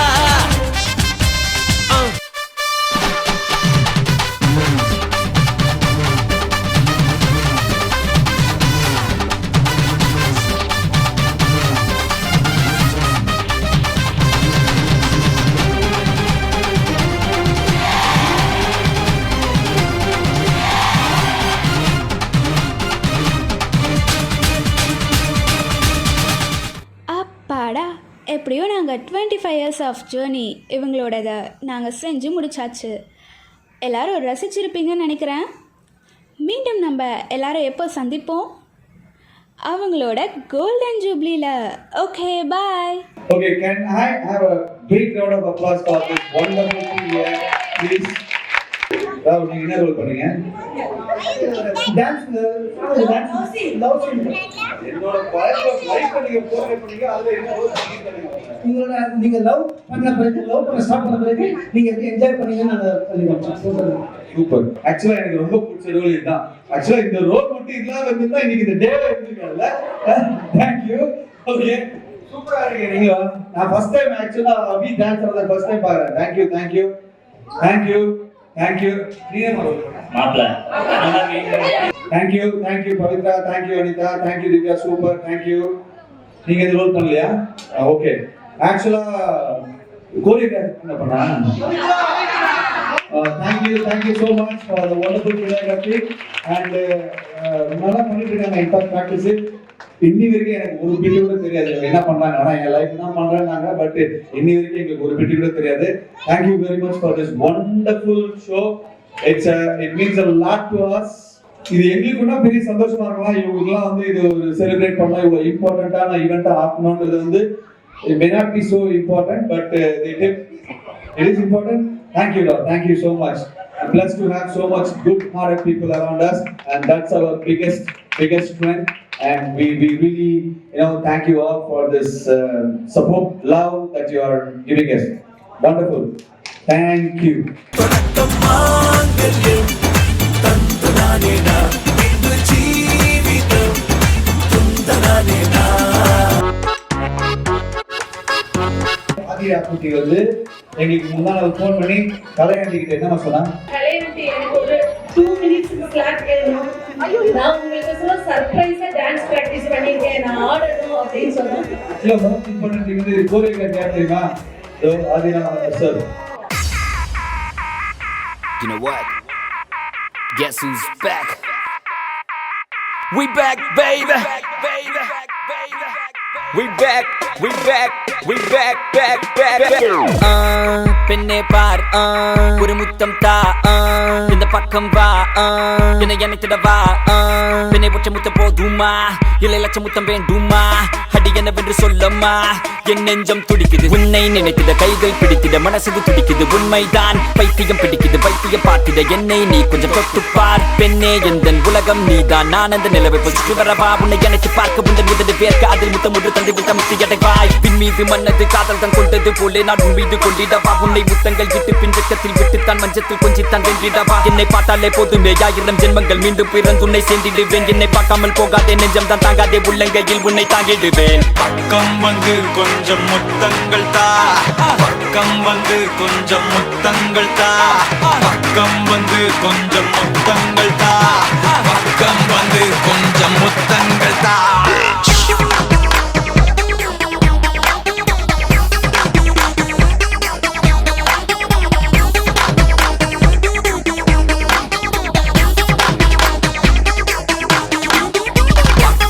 எப்படியோ நாங்கள் 25 years ஆஃப் ஜேர்னி இவங்களோடதை நாங்கள் செஞ்சு முடிச்சாச்சு. எல்லோரும் ரசிச்சிருப்பீங்கன்னு நினைக்கிறேன். மீண்டும் நம்ம எல்லோரும் எப்போ சந்திப்போம்? அவங்களோட கோல்டன் ஜூப்ளியில். Okay bye. Okay, can I have a big round of applause for this wonderful team here, please? Rao, நீங்க என்ன ரோல் பண்ணீங்க? Dance love scene. என்னோட லைஃப்ல நீங்க போர்ட்ரேட் பண்ணீங்க, அதுல என்ன ரோல் பண்ணீங்க? நீங்க லவ் பண்ண பிறகு, லவ் பண்ண ஸ்டார்ட் பண்ண பிறகு நீங்க எப்படி என்ஜாய் பண்ணீங்கன்னு நான் சொல்றேன். சூப்பர். ஆக்சுவலா எனக்கு ரொம்ப பிடிச்ச ரோல் இதுதான். ஆக்சுவலா இந்த ரோல் மட்டும் இல்லாம இருந்தா இன்னைக்கு இந்த டேவே இருந்திருக்காதுல்ல. Thank you. Okay. சூப்பரா இருக்கீங்க நீங்க. நான் ஃபர்ஸ்ட் டைம் ஆக்சுவலா அபி டான்ஸ் ஆடுறத ஃபர்ஸ்ட் டைம் பார்க்கறேன். Thank you, thank you. Thank you. Thank you. நீங்க மாப்ள. Thank you, thank you Pavithra, thank you Anitha, thank you Divya, super, thank you. நீங்க இந்த ரோல் பண்ணலையா? ஓகே. ஆக்சுவலா கோரியோகிராஃபி பண்ணா. Thank you so much for the wonderful choreography and நல்லா பண்ணிட்டு இருக்காங்க. இன்ஃபேக்ட் பிராக்டிஸ் இன்னி வரைக்கும் எனக்கு ஒரு பிடி கூட தெரியாது என்ன பண்றாங்க. ஆனா என் லைஃப் தான் பண்றாங்க. பட் இன்னி வரைக்கும் எங்களுக்கு ஒரு பிடி கூட தெரியாது. Thank you very much for this wonderful show. It means a lot to us. இது எங்களுக்கு கூட பெரிய சந்தோஷமா இருக்கலாம். இவங்கெல்லாம் வந்து இது ஒரு செலிப்ரேட் பண்ணலாம், இவ்வளவு இம்பார்ட்டன்டான ஈவெண்டா ஆக்கணும்ன்றது வந்து it may not be so important, but it is important. Thank you, Lord. Thank you so much. I'm blessed to have so much good-hearted people around us, and that's our biggest strength. And we really, thank you all for this support, love that you are giving us. Wonderful. Thank you. தந்துனானேனா ஆக்குட்டி வந்து எங்களுக்கு முந்தா நாள் phone பண்ணி கலையாண்டி கிட்ட என்ன சொன்னா, கலையாண்டி எனக்கு ஒரு 2 minutes ஸ்லாட் வேணும், நான் உங்களுக்கு சொல்ல சர்ப்ரைஸா டான்ஸ் பிராக்டிஸ் பண்ணிருக்கேன், நான் ஆடணும் அப்படின்னு சொன்னேன். இல்ல மோஸ்ட் இம்பார்ட்டன்ட் திங் வந்து கோரியோகிராஃபி யார் தெரியுமா? அது நம்ம sir. You know what? Guess who's back? We back, baby. We back, we back, we back, back. பெண்ணே பார், ஒரு முத்தம் தா, இந்த பக்கம் வா, என்னை அணைத்திட வா, பெண்ணை ஒற்றை முத்தம் போதுமா, இல்லை லட்ச முத்தம் வேண்டுமா, அடி என்னவென்று சொல்லம்மா, என் நெஞ்சம் துடிக்குது, உன்னை நினைத்திட கைகள் பிடித்திட மனசு துடிக்குது, உண்மைதான் பைத்தியம் பிடிக்குது, பைத்தியம் பார்த்திட என்னை நீ கொஞ்சம் தொட்டுப்பார், பெண்ணே எந்தன் உலகம் நீதான், நான் அந்த நிலவை சுற்றி வரவா, உன்னை எனக்கு பார்க்க உந்தன் உதடு வேர்க்க, அதில் முத்தம் ஒன்று தந்து விட்ட முத்தி அடைவாய், பின் மீது மன்னது காதல் தான் கொண்டது போலே நான் உன் மீது கொண்டிடவா, உன்னை முத்தங்கள் விட்டு பின் வெக்கத்தில் விட்டுத்தான் மஞ்சத்தில் கொஞ்சித்தான் வென்றிடவா, என்னை பார்த்தாலே போதுமே 1000 ஜென்மங்கள் மீண்டும் பிறந்து உன்னை சேர்ந்திடுவேன், என்னை பார்க்காமல் போகாதே நெஞ்சம் தான் தாங்காதே உள்ளங்கையில் உன்னை தாங்கிடுவேன். பக்கம் வந்து கொஞ்சம் முத்தங்கள் தா, பக்கம் வந்து கொஞ்சம் முத்தங்கள் தா, பக்கம் வந்து கொஞ்சம் முத்தங்கள் தா, பக்கம் வந்து கொஞ்சம் முத்தங்கள் தா.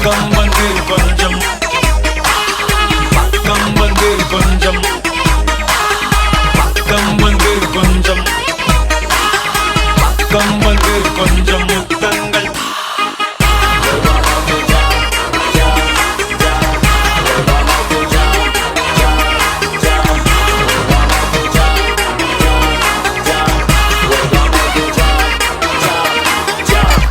பக்கம் வந்து கொஞ்சம், பக்கம் வந்து கொஞ்சம், பக்கம் வந்து கொஞ்சம், பக்கம் வந்து கொஞ்சம் முத்தங்கள்.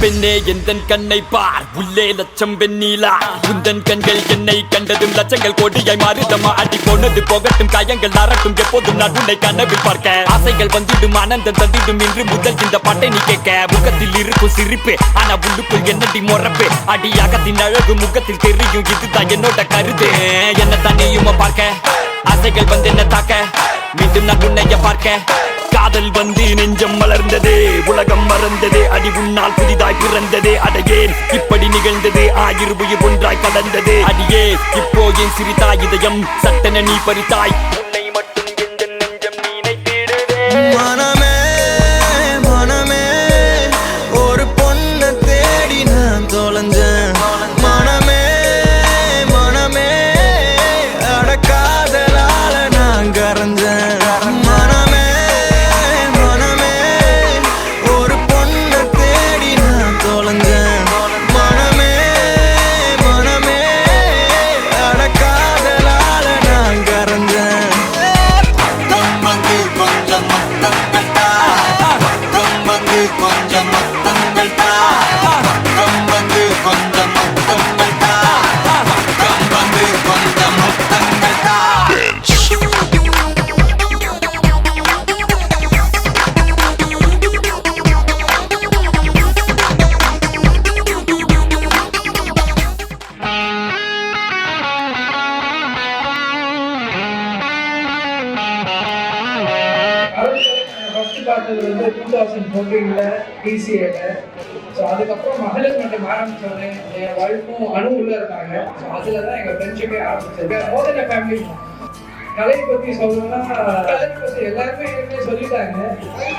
பெண்ணே எந்தன் கண்ணை பார், உள்ளே லட்சம் வெண்ணிலா, உந்தன் கண்கள் என்னை கண்டதும் லட்சங்கள் கோடியாய் மாறுதமா, அடி போனது போகட்டும் காயங்கள் நரட்டும், எப்போதும் நான் உன்னை கனவில் பார்க்க, ஆசைகள் வந்திடும் ஆனந்தம் தந்திடும், இன்று முதல் இந்த பாட்டை நீ கேட்க, முகத்தில் இருக்கும் சிரிப்பு ஆனா உள்ளுக்குள் என்னடி மொறப்பு, அடியாகத்தின் அழகு முகத்தில் தெரியும், இதுதான் என்னோட கருத்து, என்ன தனியுமா பார்க்க, ஆசைகள் வந்து என்ன தாக்க, மீண்டும் நான் உன்னைய பார்க்க, காதல் வந்து நெஞ்சம் மலர்ந்தது, உலகம் மறந்தது, அடி உன்னால் புதிதாய் பிறந்தது, அடையேன் இப்படி நிகழ்ந்தது, 1000 உயிர் ஒன்றாய் கலந்தது, அடியே இப்போ என் சிரித்தாய் இதயம் சட்டென நீ பறித்தாய், உன்னை மட்டும் எந்த நெஞ்சம் நினைத்திடுவே. மனமே மனமே ஒரு பொண்ணை தேடி நான் தொலைஞ்சேன், மனமே மனமே அடக்காதலால நான் கரைஞ்சேன், மனமே மனமே ஒரு பொண்ணை தேடி நான் தொலைஞ்சேன், மனமே மனமே அடக்காதலால நான் கரைஞ்சேன். பக்கம் வந்து கொஞ்சம் முத்தங்கள் தா, பக்கம் வந்து கொஞ்சம் முத்தங்கள் தா, பக்கம் வந்து கொஞ்சம் முத்தங்கள் தா, பக்கம் வந்து கொஞ்சம் முத்தங்கள் தா. ஃபர்ஸ்ட் பார்த்தது வந்து 2014 டிசிஏல. ஸோ அதுக்கப்புறம் மகளிர் மன்றம் ஆரம்பித்தோடனே என் ஒய்ஃபும் அணு உள்ள இருக்காங்க. ஸோ அதில் தான் எங்கள் ஃப்ரெண்ட்ஷிப்பே ஆரம்பிச்சது. மோதல ஃபேமிலி கலை பற்றி சொல்லணும்னா, கலை பற்றி எல்லாருமே ஏற்கனவே சொல்லிட்டாங்க.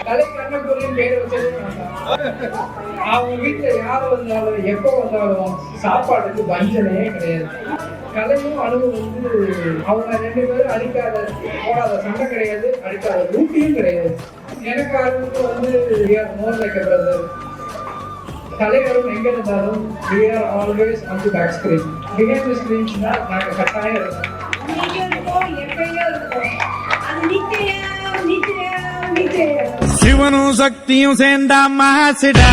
கலை கண்ணப்பொருளின் பேரை வச்சதே வேண்டாம். அவங்க வீட்டில் யார் வந்தாலும் எப்போ வந்தாலும் சாப்பாட்டுக்கு வஞ்சனையே கிடையாது. கலையும் அணுவும் வந்து அவங்க 2 பேரும் அடிக்காத போடாத சண்டை கிடையாது, அடிக்காத ரூட்டியும் கிடையாது. எனக்கு அருணுக்கு வந்து மோர் லைக் எ பிரதர். கலைவரும் எங்க இருந்தாலும் we are always on the back screen. behind the screen நாங்க கட்டாயம் இருக்கோம். சிவனும் சக்தியும் சேர்ந்தா மாசிடா.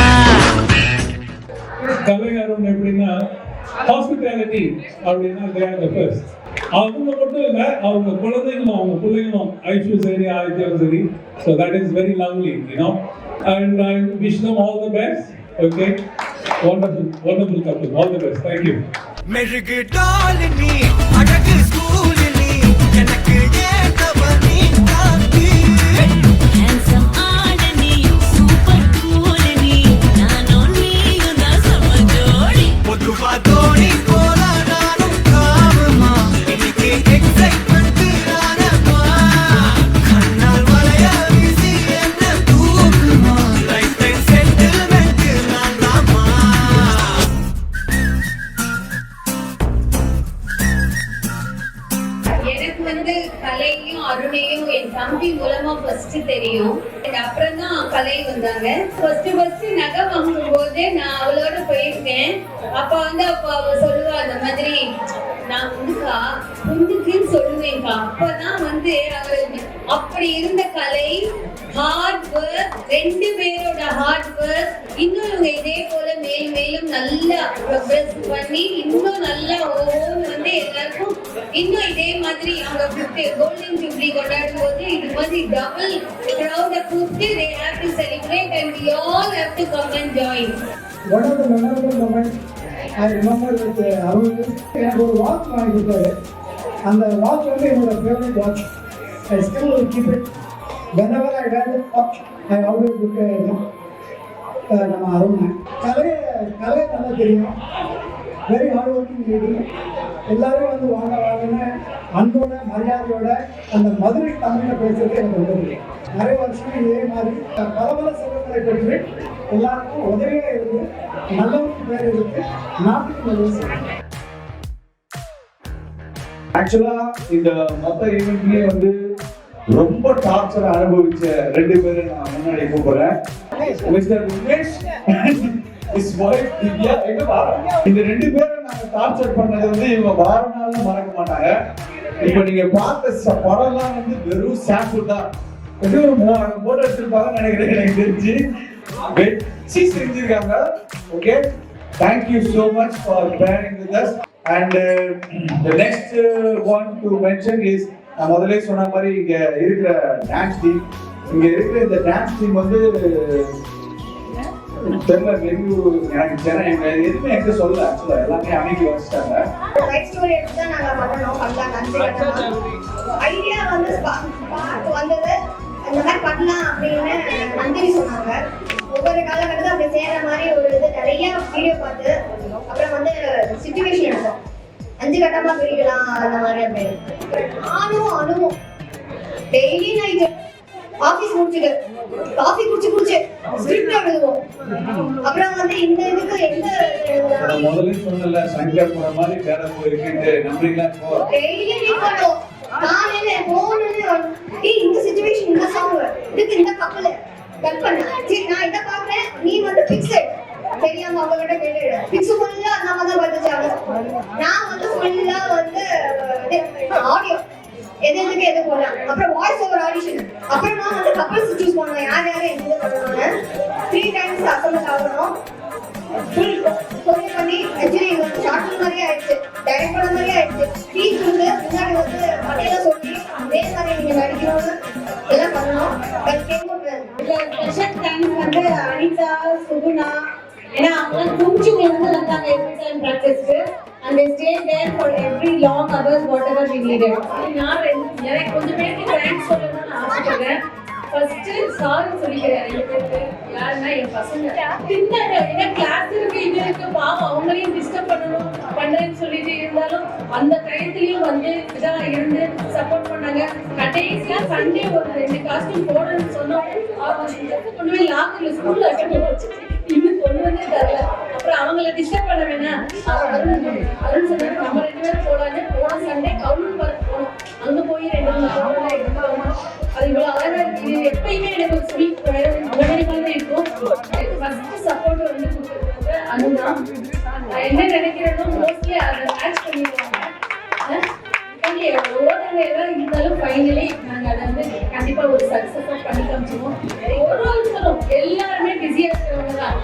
கலைஞரும் எப்படின்னா ஹாஸ்பிட்டாலிட்டி அப்படின்னா they are the first. அவங்க மட்டும் இல்லை, அவங்க குழந்தைங்களும் அவங்க பிள்ளைங்களும் ஐஷும் சரி ஆதித்யாவும் சரி. So that is very lovely, you know, and I wish them all the best. Okay, wonderful couple, all the best. Thank you. மெழுகு டாலினி அழகு ஸ்கூலினி எனக்கு ஏத்த எனக்கு வந்து கலையும் அருணையும் என் தம்பி மூலமா ஃபர்ஸ்ட் தெரியும். அப்புறம் தான் கலை வந்தாங்க. ஃபர்ஸ்ட் நகை வாங்கும் போது நான் அவளோட போயிருக்கேன். அப்ப வந்து அவ சொல்லுவா அந்த மாதிரி நான் வந்துக்கா பொண்ணுக்குன்னு சொல்லுவேன்க்கா. அப்பதான் வந்து அவள் அப்படி இருந்த கலை ஹார்ட் ஒர்க், 2 பேரோட ஹார்ட் ஒர்க். இன்னும் இவங்க இதே போல மேலும் மேலும் நல்லா ப்ரோக்ரஸ் பண்ணி இன்னும் நல்லா வந்து எல்லாருக்கும் இன்னும் இதே மாதிரி அவங்க கோல்டன் ஜூப்ளி கொண்டாடும் போது இது மாதிரி டபுள் க்ரௌட கூப்பிட்டு they have to celebrate and we all have to come and join. One of the memorable moments I remember with Arun, எனக்கு ஒரு வாட்ச் வாங்கி கொடுத்தாரு. அந்த வாட்ச் வந்து என்னோட favourite watch. I still will keep it. Whenever I wear the watch, I always look at நம்ம அருண். கலை நல்லா தெரியும். Very hard working lady. எல்லாரும் வந்து வாங்கன்னு அன்போட மரியாதையோட அந்த மதுரை தமிழில் பேசுறது எனக்கு ரொம்ப பிடிக்கும். நிறைய வருஷம் இதே மாதிரி பல செல்வங்களை பெற்று எல்லாருக்கும் உதவியா இருக்கு, நல்லவருக்கு பேர் இருக்கு, நாட்டுக்கு நல்லது. ஆக்சுவலா இந்த மொத்த ஈவெண்ட்லயே வந்து ரொம்ப டார்ச்சர் அனுபவிச்ச 2 பேரை நான் முன்னாடி கூப்பிடுறேன். Mister Umesh is wife Divya. எங்க பாருங்க, இந்த 2 பேரும் நாங்க டார்ச்சர் பண்ணது வந்து இவங்க வாரனாலும் மறக்க மாட்டாங்க. இப்ப நீங்க பார்த்த படம்லாம் வந்து வெறும் சாம்பிள் தான். ஒரு 3000 போட்டோ எடுத்திருப்பாங்கன்னு நினைக்கிறேன். எனக்கு தெரிஞ்சு வெச்சி செஞ்சிருக்காங்க. Okay, thank you so much for bearing with us. And the next one to mention is நான் முதல்ல சொன்ன மாதிரி இங்க இருக்கிற டான்ஸ் டீம். இங்க இருக்கிற இந்த டான்ஸ் டீம் வந்து தெரியல, எனக்கு எதுவுமே எனக்கு சொல்லல. ஆக்சுவலா எல்லாமே அமைக்கி வச்சுட்டாங்க. லைஃப் ஸ்டோரி எடுத்து தான் நாங்க பண்ணணும். ஐடியா வந்து வந்தது இந்த மாதிரி பண்ணலாம் அப்படின்னு நந்தினி சொன்னாங்க. ஒவ்வொரு காலகட்டத்தில் அப்படி செய்யற மாதிரி ஒரு இது நிறைய வீடியோ பார்த்து அப்புறம் வந்து சிச்சுவேஷன் எடுத்தோம். 5 கட்டமா பிரிக்கலாம் அந்த மாதிரி அப்படின்னு அணுவும் டெய்லி நைட்டு ஆஃபீஸ் முடிச்சுட்டு காஃபி குடிச்சு ஸ்கிரிப்ட் எழுதுவோம். அப்புறம் வந்து இந்த இதுக்கு எந்த முதல்ல சொன்னல சங்கர் போற மாதிரி வேற போயிருக்கு நம்புறீங்களா? டெய்லி மீட் பண்ணுவோம். காலையில போன் இந்த சிச்சுவேஷன் இந்த சாங் இதுக்கு இந்த கப்பல் கட் பண்ண சரி நான் இதை பாக்குறேன், நீ வந்து பிக்ஸ் தெரியாம அவங்ககிட்ட கேட்டு பிக்ஸ் ஃபுல்லா நம்ம தான் வந்துச்சாங்க. நான் வந்து ஃபுல்லா வந்து ஆடியோ எது போடலாம். அப்புறம் வாய்ஸ் ஓவர் ஆடிஷன். அப்புறம் நான் வந்து கப்பல்ஸ் சூஸ் பண்ணுவேன். யார் எந்த பண்ணுவாங்க 3 டைம்ஸ் அசம்பிள் ஆகணும். ஃபுல் கோரி பண்ணி ஆக்சுவலி இது வந்து ஷார்ட் ஃபிலிம் மாதிரியே ஆயிடுச்சு, டைரக்ட் பண்ண மாதிரியே ஆயிடுச்சு. ஸ்பீச் வந்து முன்னாடி வந்து பட்டியெல்லாம் சொல்லி அதே மாதிரி நீங்க நடிக்கணும்னு எல்லாம் பண்ணணும். ஸ்பெஷல் தேங்க்ஸ் வந்து அனிதா, சுகுணா, ஏன்னா அவங்க குஞ்சுங்க இருந்து வந்தாங்க எவ்ரி டைம் பிராக்டிஸ்க்கு. and they stayed there for every long hours whatever we needed. நான் எனக்கு கொஞ்சம் பேருக்கு தேங்க்ஸ் சொல்லணும்னு ஆசைப்படுறேன். ஃபர்ஸ்ட் சாரி சொல்லிக்கிறேன் 2 பேருக்கு. யாருன்னா என் பசங்க பின்னாடி என்ன கிளாஸ் இருக்கு இது இருக்கு பாவம் அவங்களையும் டிஸ்டர்ப் பண்ணணும்னு சொல்லிட்டு இருந்தாலும் அந்த டயத்துலயும் வந்து இதா இருந்து சப்போர்ட் பண்ணாங்க. கடைசியா சண்டே ஒரு 2 காஸ்டியூம் போடணும்னு சொன்னோம். கொண்டு போய் லாக்கர்ல ஸ்கூல்ல வச்சு இன்னும் கொண்டு வந்தே தரல. அப்புறம் அவங்கள டிஸ்டர்ப் பண்ண வேணாம் அருண் சொன்னாரு நம்ம 2 பேரும் போலான்னு. போன சண்டே கவுன் பார்க் போனோம். அங்க போய் 2 நாள் எடுத்தாங்க. அது இவ்வளவு அழகா இருக்கு. எப்பயுமே எனக்கு ஒரு ஸ்வீட் மாதிரி இருக்கும். ஃபர்ஸ்ட் சப்போர்ட் வந்து கொடுத்துருக்காங்க அனுதா. நான் என்ன நினைக்கிறேனோ மோஸ்ட்லி அதை மேட்ச் பண்ணிடுவாங்க. ஓடுங்க எல்லாம் இருந்தாலும் ஃபைனலி நாங்க அதை வந்து கண்டிப்பா ஒரு சக்சஸா பண்ணி காமிச்சிருவோம். ஒரு ஆளுங்களும் எல்லாருமே பிஸியா இருக்கிறவங்க தான்.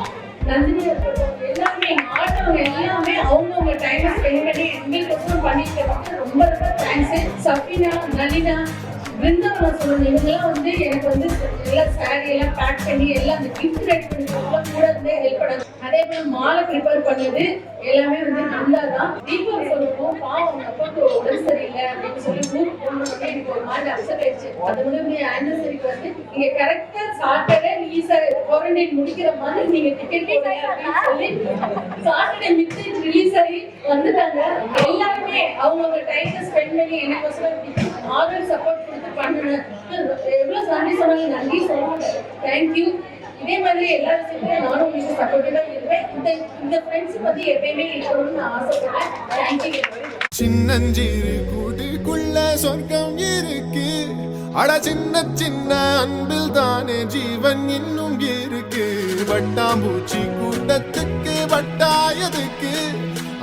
நந்தினியா இருக்கட்டும் எல்லாருமே ஆடுறவங்க எல்லாமே அவங்கவுங்க டைமை ஸ்பெண்ட் பண்ணி எங்களுக்கு பண்ணிட்டு ரொம்ப ரொம்ப தேங்க்ஸ். சஃபினா, நளினா, பிருந்தாவனம் சொல்லணும். இவங்கெல்லாம் வந்து எனக்கு வந்து எல்லாம் சாரி எல்லாம் பேக் பண்ணி எல்லாம் அந்த கிஃப்ட் ரெடி பண்ணி கூட இருந்து ஹெல்ப் பண்ணாங்க. அதே போல மாலை ப்ரிப்பேர் பண்ணது எல்லாமே வந்து நல்லா தான். தீபம் சொல்லணும் பாவம் அவங்க அப்பாவுக்கு உடம்பு சரியில்லை அப்படின்னு சொல்லி ஊருக்கு போனோடனே எனக்கு ஒரு மாதிரி அப்செட் ஆயிடுச்சு. அது வந்து ஆனிவர்சரிக்கு வந்து நீங்க கரெக்டா சாட்டர்டே ரிலீஸ் குவாரண்டைன் முடிக்கிற மாதிரி நீங்க டிக்கெட் அப்படின்னு சொல்லி சாட்டர்டே மிட் நைட் ரிலீஸ் ஆகி வந்துட்டாங்க. எல்லாருமே அவங்களோட டைமை ஸ்பெண்ட் பண்ணி எனக்கு ஆர்டர் சப்போர்ட் கொடுத்து பண்ணுங்க. எவ்வளவு நன்றி சொன்னாங்க, நன்றி சொல்லுவாங்க. தேங்க்யூ. இதே மாதிரி எல்லா விஷயத்தையும் நானும் உங்களுக்கு சப்போர்ட்டிவா இருப்பேன். இந்த ஃப்ரெண்ட்ஸ் பத்தி எப்பயுமே இருக்கணும்னு நான் ஆசைப்படுறேன். தேங்க்யூ. சின்னஞ்சிறு கூட்டுக்குள்ள சொர்க்கம் இருக்கு. அட சின்ன சின்ன அன்பில் தானே ஜீவன் இன்னும் இருக்கு. வட்டாம்பூச்சி கூட்டத்துக்கு வட்டாயதுக்கு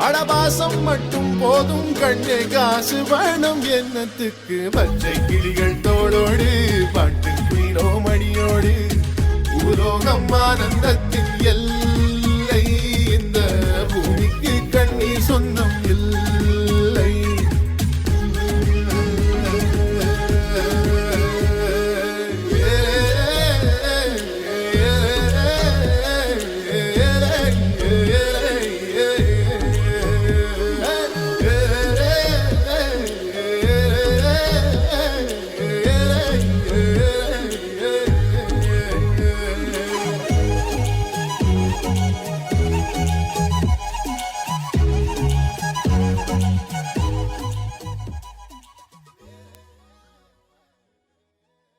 அடபாசம் மட்டும் போதும் கண்ணே, காசு வேணும் என்னத்துக்கு. பச்சை கிளிகள் தோளோடு பாட்டு குயிலோ மணியோடு பூலோகம் ஆனந்தத்தின் எல்லை. இந்த பூமிக்கு கண்ணீர் சொந்தம்